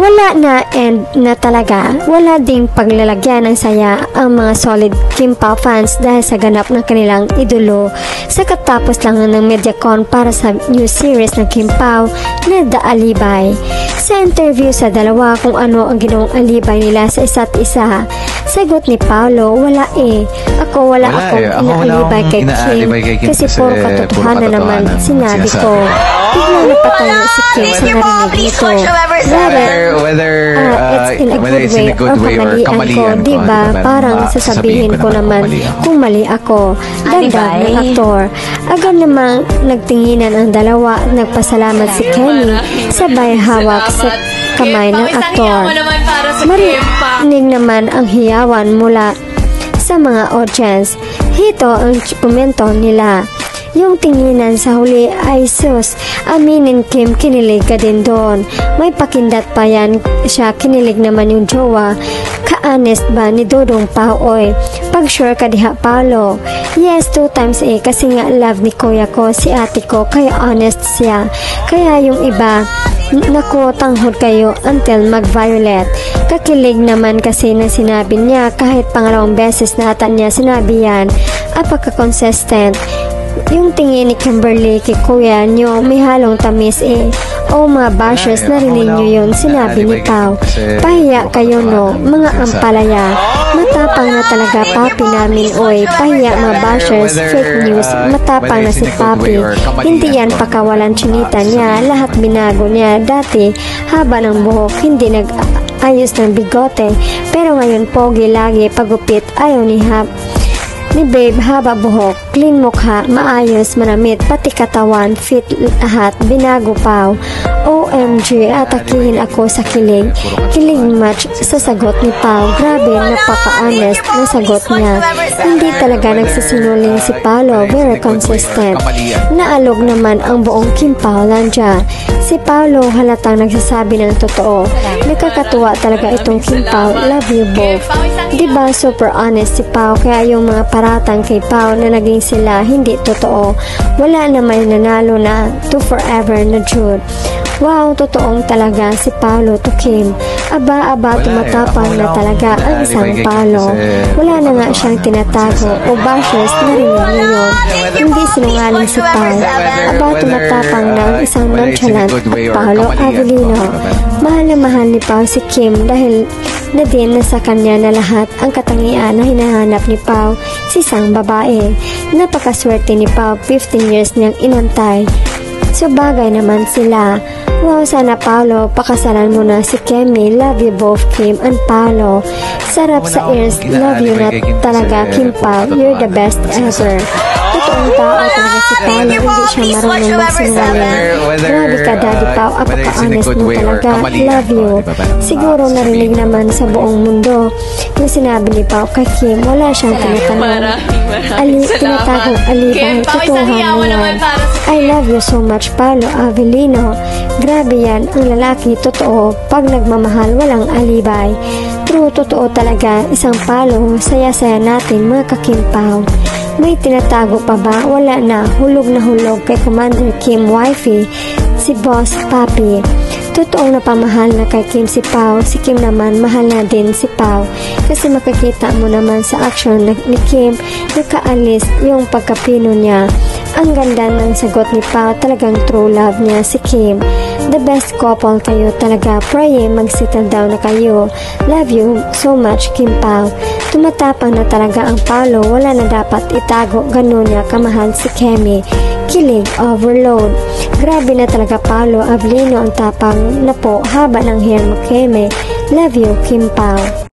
Wala na end na talaga. Wala ding paglalagyan ng saya ang mga solid Kim Pao fans dahil sa ganap ng kanilang idolo sa katapos lang ng Mediacon para sa new series ng Kim Pao na The Alibay. Sa interview sa dalawa kung ano ang ginawang alibay nila sa isa't isa, sagot ni Paolo, wala eh. Wala akong inaalibay kay Kim kasi puro katotohanan naman sinabi ko. Biglang napatayo si Kim sa narinig nito. Whether it's in a good way or kamalian ko, diba? Parang sasabihin ko naman kung mali ako. Dagdag ng aktor. Agad namang nagtinginan ang dalawa, nagpasalamat si Kenny sabay hawak sa kamay ng aktor. Marinig naman ang hiyawan mula sa mga audience. Hito ang komento nila. Yung tinginan sa huli ay sus, aminin Kim, kinilig ka din doon. May pakindat pa yan siya, kinilig naman yung jowa. Ka-honest ba ni Dodong Paoy? Pag-sure ka diha, Paolo. Yes, 2 times eh, kasi nga love ni kuya ko, si ate ko, kaya honest siya. Kaya yung iba, naku, tanghod kayo until mag-violet. Kakilig naman kasi na sinabi niya, kahit pangalawang beses na ata niya sinabi yan, apaka-consistent. Yung tingin ni Kimberly kay kuya nyo may halong tamis eh. O mga bashers, narinig nyo yun, sinabi ni Pao. Pahiya kayo no, mga ampalaya. Matapang na talaga papi namin oy. Pahiya mga bashers, fake news. Matapang na si papi. Hindi yan pakawalan chinita niya. Lahat binago niya. Dati, haba ng buhok, hindi nag-ayos ng bigote. Pero ngayon pogi lagi, pagupit, ayaw ni Babe, haba buhok, clean mukha, maayos, manamit, pati katawan, fit lahat, binago Pao. OMG, atakihin ako sa kilig. Kilig match sa sagot ni Pao. Grabe, napaka-honest na sagot niya. Hindi talaga nagsisinungaling si Paolo, very consistent. Naalog naman ang buong Kim Pao Lanja. Si Paolo halatang nagsasabi ng totoo. Nakakatuwa talaga itong Kim Pao, love you both. Diba super honest si Pao, kaya yung mga paratang kay Pao na naging sila hindi totoo. Wala na may nanalo na to forever na Jude. Wow, totoong talaga si Paolo to Kim. Aba, tumatapang na talaga ang isang Paolo. Wala na nga siyang tinatago o bashers, narinig niyo yun. Hindi sinungaling si Pao. Aba, tumatapang na ang isang nonchalant at Paolo Avellino. Mahal na mahal ni Pao si Kim dahil na din na sa kanya na lahat ang katangian na hinahanap ni Pao si isang babae. Napakaswerte ni Pao, 15 years niyang inantay. So bagay naman sila. Wow, sana Paolo, pakasalan mo na si Kemi. Love you both, Kim and Paolo. Sarap sa ears. Love you na talaga, Kim Pao. You're the best ever. Totoong tao talaga si Paolo. Hindi siya marunong magsinungaling. Grabe ka, Daddy Pao. Apaka-honest mo talaga. Love you. Siguro narinig naman sa buong mundo yung sinabi ni Pao kay Kim. Wala siyang tinatanong. Tinatagong alibay. Tutuhan mo yan. I love you so much, Paolo Avellino. Grabe yan, ang lalaki, totoo. Pag nagmamahal, walang alibay. True, totoo talaga. Isang Paolo, saya-saya natin, mga ka-Kim Pao. May tinatago pa ba? Wala na. Hulog na hulog kay Commander Kim Wifey, si Boss Papi. Totoong napamahal na kay Kim si Pao. Si Kim naman, mahal na din si Pao. Kasi makikita mo naman sa action ni Kim, nakaalis yung pagkapino niya. Ang ganda ng sagot ni Pao, talagang true love niya si Kim. The best couple kayo talaga. Pray mag-settle down na kayo. Love you so much, Kim Pao. Tumatapang na talaga ang Paolo. Wala na dapat itago. Ganun niya kamahal si Kemi. Kilig overload. Grabe na talaga Paolo Avellino, ang tapang na po haba ng hair mo, Kemi. Love you, Kim Pao.